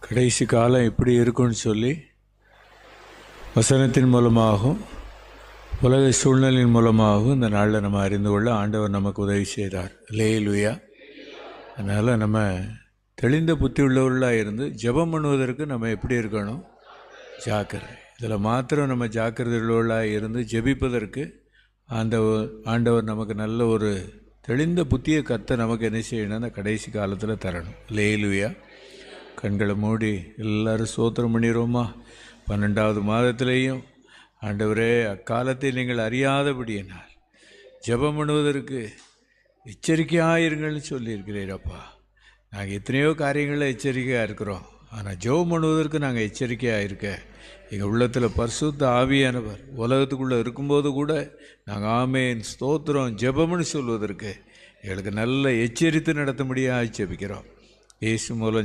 கடைசி காலம் எப்படி இருக்குன்னு சொல்லி வசனத்தின் மூலமாகவும் உலக சூழ்நிலையின் மூலமாகவும் இந்த நாளில் நம்ம அறிந்து கொள்ள ஆண்டவர் நமக்கு உதவி செய்தார். அல்லேலூயா. அதனால் நம்ம தெளிந்த புத்தி உள்ளவர்களாக இருந்து ஜெபம் பண்ணுவதற்கு நம்ம எப்படி இருக்கணும்? ஜாக்கிரதை. இதில் மாத்திரம் நம்ம ஜாக்கிரதை உள்ளவர்களாக இருந்து ஜெபிப்பதற்கு ஆண்டவர் நமக்கு நல்ல ஒரு தெளிந்த புத்தியை நமக்கு என்ன செய்யணும்? அந்த கடைசி காலத்தில் தரணும். அல்லேலூயா. கண்களை மூடி எல்லோரும் ஸ்தோத்திரம் பண்ணிடுவோமா? 12வது மாதத்திலேயும் ஆண்டவரே, அக்காலத்தை நீங்கள் அறியாதபடியினால் ஜெபம் பண்ணுவதற்கு எச்சரிக்கையாயிருங்கள்னு சொல்லியிருக்கிறீரப்பா. நாங்கள் எத்தனையோ காரியங்களில் எச்சரிக்கையாக இருக்கிறோம். ஆனால் ஜெபம் பண்ணுவதற்கு நாங்கள் எச்சரிக்கையாக இருக்க எங்கள் உள்ளத்தில் பரிசுத்த ஆவியானவர் உலகத்துக்குள்ளே இருக்கும்போது கூட நாங்கள் ஆமேன் ஸ்தோத்திரம் ஜெபம்னு சொல்வதற்கு எங்களுக்கு நல்ல எச்சரித்து நடத்த முடியாது ஜெபிக்கிறோம். இயேசு மூலம்